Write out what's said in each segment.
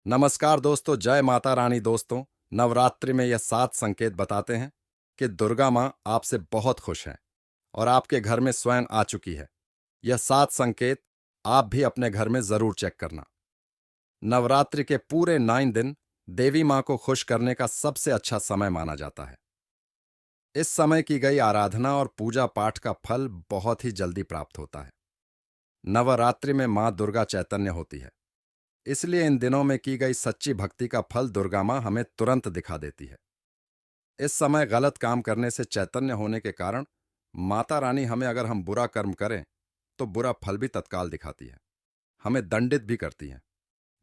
नमस्कार दोस्तों, जय माता रानी। दोस्तों, नवरात्रि में यह 7 संकेत बताते हैं कि दुर्गा माँ आपसे बहुत खुश हैं और आपके घर में स्वयं आ चुकी है। यह 7 संकेत आप भी अपने घर में जरूर चेक करना। नवरात्रि के पूरे 9 दिन देवी माँ को खुश करने का सबसे अच्छा समय माना जाता है। इस समय की गई आराधना और पूजा पाठ का फल बहुत ही जल्दी प्राप्त होता है। नवरात्रि में माँ दुर्गा चैतन्य होती है, इसलिए इन दिनों में की गई सच्ची भक्ति का फल दुर्गा माँ हमें तुरंत दिखा देती है। इस समय गलत काम करने से चैतन्य होने के कारण माता रानी हमें, अगर हम बुरा कर्म करें तो बुरा फल भी तत्काल दिखाती है, हमें दंडित भी करती है।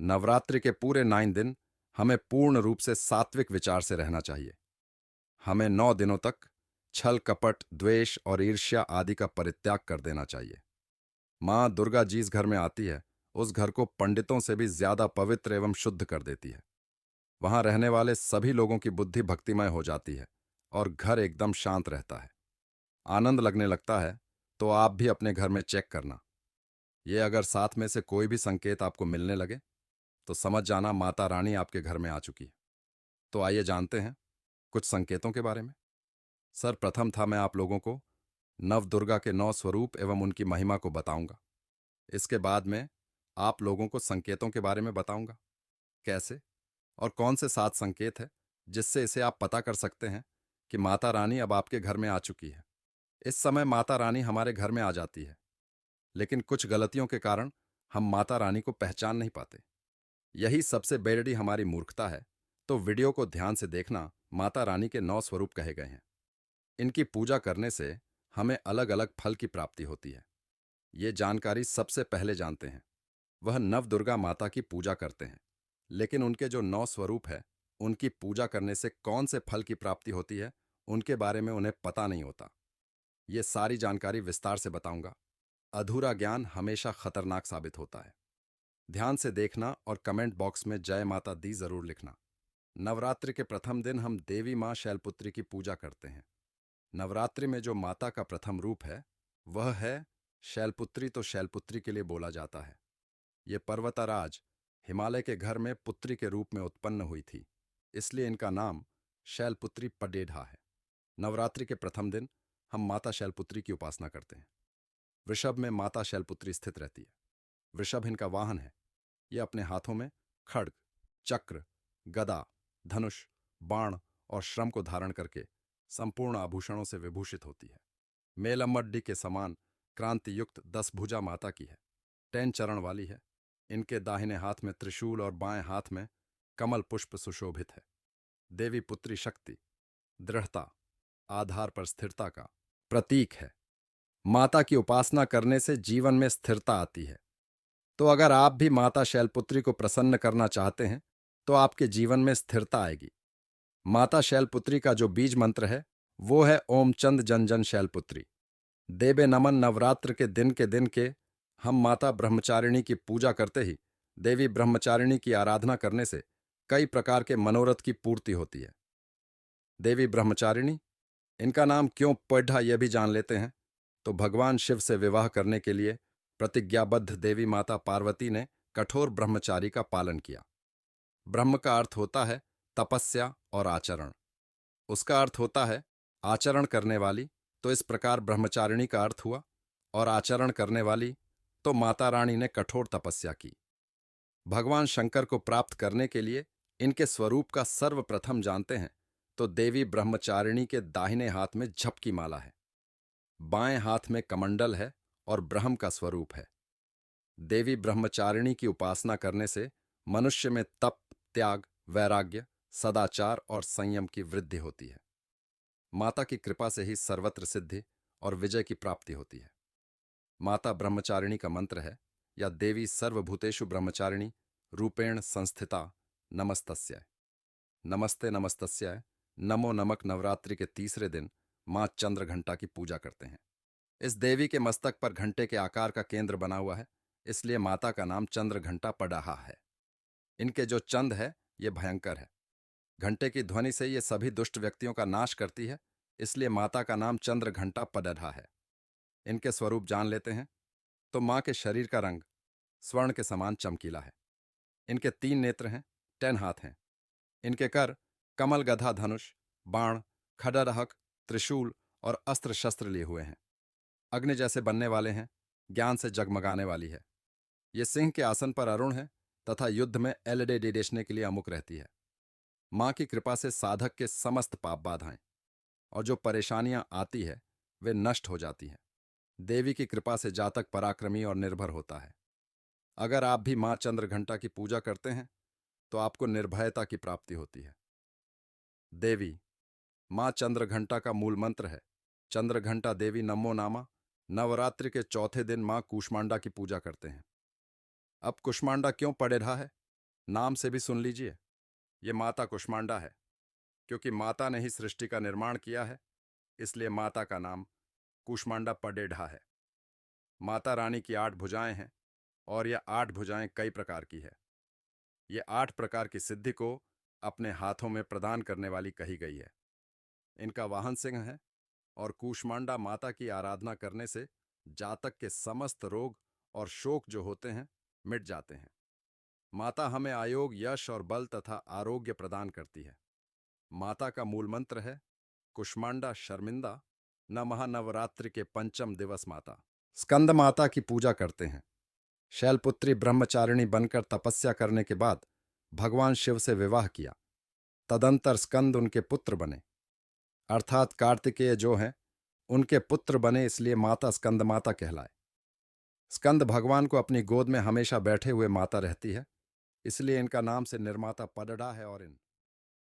नवरात्रि के पूरे 9 दिन हमें पूर्ण रूप से सात्विक विचार से रहना चाहिए। हमें 9 दिनों तक छल कपट, द्वेष और ईर्ष्या आदि का परित्याग कर देना चाहिए। माँ दुर्गा जिस घर में आती है, उस घर को पंडितों से भी ज्यादा पवित्र एवं शुद्ध कर देती है। वहां रहने वाले सभी लोगों की बुद्धि भक्तिमय हो जाती है और घर एकदम शांत रहता है, आनंद लगने लगता है। तो आप भी अपने घर में चेक करना। ये अगर साथ में से कोई भी संकेत आपको मिलने लगे तो समझ जाना माता रानी आपके घर में आ चुकी है। तो आइए जानते हैं कुछ संकेतों के बारे में। सर्वप्रथम था मैं आप लोगों को नव दुर्गा के 9 स्वरूप एवं उनकी महिमा को बताऊंगा। इसके बाद में आप लोगों को संकेतों के बारे में बताऊंगा, कैसे और कौन से 7 संकेत है जिससे इसे आप पता कर सकते हैं कि माता रानी अब आपके घर में आ चुकी है। इस समय माता रानी हमारे घर में आ जाती है, लेकिन कुछ गलतियों के कारण हम माता रानी को पहचान नहीं पाते। यही सबसे बड़ी हमारी मूर्खता है। तो वीडियो को ध्यान से देखना। माता रानी के 9 स्वरूप कहे गए हैं। इनकी पूजा करने से हमें अलग अलग फल की प्राप्ति होती है। ये जानकारी सबसे पहले जानते हैं वह नव दुर्गा माता की पूजा करते हैं, लेकिन उनके जो 9 स्वरूप है उनकी पूजा करने से कौन से फल की प्राप्ति होती है उनके बारे में उन्हें पता नहीं होता। ये सारी जानकारी विस्तार से बताऊंगा। अधूरा ज्ञान हमेशा खतरनाक साबित होता है। ध्यान से देखना और कमेंट बॉक्स में जय माता दी जरूर लिखना। नवरात्रि के प्रथम दिन हम देवी माँ शैलपुत्री की पूजा करते हैं। नवरात्रि में जो माता का प्रथम रूप है वह है शैलपुत्री। तो शैलपुत्री के लिए बोला जाता है। ये पर्वतराज हिमालय के घर में पुत्री के रूप में उत्पन्न हुई थी, इसलिए इनका नाम शैलपुत्री पडेढ़ा है। नवरात्रि के प्रथम दिन हम माता शैलपुत्री की उपासना करते हैं। वृषभ में माता शैलपुत्री स्थित रहती है। वृषभ इनका वाहन है। ये अपने हाथों में खड्ग, चक्र, गदा, धनुष, बाण और श्रम को धारण करके संपूर्ण आभूषणों से विभूषित होती है। मेलम्मड्डी के समान क्रांति युक्त 10 भुजा माता की है। 10 चरण वाली है। इनके दाहिने हाथ में त्रिशूल और बाएं हाथ में कमल पुष्प सुशोभित है। देवी पुत्री शक्ति, दृढ़ता, आधार पर स्थिरता का प्रतीक है। माता की उपासना करने से जीवन में स्थिरता आती है। तो अगर आप भी माता शैलपुत्री को प्रसन्न करना चाहते हैं तो आपके जीवन में स्थिरता आएगी। माता शैलपुत्री का जो बीज मंत्र है वो है ओम चंद जन जन शैलपुत्री। देवे नमन। नवरात्र के दिन के हम माता ब्रह्मचारिणी की पूजा करते ही देवी ब्रह्मचारिणी की आराधना करने से कई प्रकार के मनोरथ की पूर्ति होती है। देवी ब्रह्मचारिणी, इनका नाम क्यों पढ़ा यह भी जान लेते हैं। तो भगवान शिव से विवाह करने के लिए प्रतिज्ञाबद्ध देवी माता पार्वती ने कठोर ब्रह्मचारी का पालन किया। ब्रह्म का अर्थ होता है तपस्या और आचरण। उसका अर्थ होता है आचरण करने वाली। तो इस प्रकार ब्रह्मचारिणी का अर्थ हुआ, और आचरण करने वाली तो माता रानी ने कठोर तपस्या की। भगवान शंकर को प्राप्त करने के लिए इनके स्वरूप का सर्वप्रथम जानते हैं तो देवी ब्रह्मचारिणी के दाहिने हाथ में झप की माला है, बाएं हाथ में कमंडल है और ब्रह्म का स्वरूप है। देवी ब्रह्मचारिणी की उपासना करने से मनुष्य में तप, त्याग, वैराग्य, सदाचार और संयम की वृद्धि होती है। माता की कृपा से ही सर्वत्र सिद्धि और विजय की प्राप्ति होती है। माता ब्रह्मचारिणी का मंत्र है या देवी सर्वभूतेषु ब्रह्मचारिणी रूपेण संस्थिता नमस्तस्यै। नमस्ते नमस्तस्यै, नमो नमक नवरात्रि के तीसरे दिन मां चंद्र घंटा की पूजा करते हैं। इस देवी के मस्तक पर घंटे के आकार का केंद्र बना हुआ है, इसलिए माता का नाम चंद्र घंटा पडाहा है। इनके जो चंद है ये भयंकर है। घंटे की ध्वनि से ये सभी दुष्ट व्यक्तियों का नाश करती है, इसलिए माता का नाम चंद्र घंटा पडढ़ा है। इनके स्वरूप जान लेते हैं। तो मां के शरीर का रंग स्वर्ण के समान चमकीला है। इनके 3 नेत्र हैं, 10 हाथ हैं। इनके कर कमल, गधा, धनुष, बाण, खड्डरहक, त्रिशूल और अस्त्र शस्त्र लिए हुए हैं। अग्नि जैसे बनने वाले हैं, ज्ञान से जगमगाने वाली है। ये सिंह के आसन पर अरुण है तथा युद्ध में एलडे डिडेशने के लिए अमुक रहती है। मां की कृपा से साधक के समस्त पाप बाधाएं और जो परेशानियां आती है वे नष्ट हो जाती हैं। देवी की कृपा से जातक पराक्रमी और निर्भर होता है। अगर आप भी मां चंद्रघंटा की पूजा करते हैं तो आपको निर्भयता की प्राप्ति होती है। देवी मां चंद्रघंटा का मूल मंत्र है। चंद्रघंटा देवी नमो नामा। नवरात्रि के चौथे दिन मां कूष्मांडा की पूजा करते हैं। अब कुष्मांडा क्यों पड़े रहा है, नाम से भी सुन लीजिए। ये माता कुष्मांडा है। क्योंकि माता ने ही सृष्टि का निर्माण किया है, इसलिए माता का नाम कूष्मांडा पडेढ़ा है। माता रानी की 8 भुजाएं हैं और यह 8 भुजाएं कई प्रकार की है। ये 8 प्रकार की सिद्धि को अपने हाथों में प्रदान करने वाली कही गई है। इनका वाहन सिंह है और कूष्मांडा माता की आराधना करने से जातक के समस्त रोग और शोक जो होते हैं मिट जाते हैं। माता हमें आयोग, यश और बल तथा आरोग्य प्रदान करती है। माता का मूल मंत्र है कुष्मांडा शर्मिंदा न महानवरात्रि के 5वें दिवस माता। स्कंद माता की पूजा करते हैं। शैलपुत्री ब्रह्मचारिणी बनकर तपस्या करने के बाद भगवान शिव से विवाह किया। तदंतर स्कंद उनके पुत्र बने, अर्थात कार्तिकेय जो हैं उनके पुत्र बने, इसलिए माता स्कंद माता कहलाए। स्कंद भगवान को अपनी गोद में हमेशा बैठे हुए माता रहती है, इसलिए इनका नाम से निर्माता पडड़ा है और इन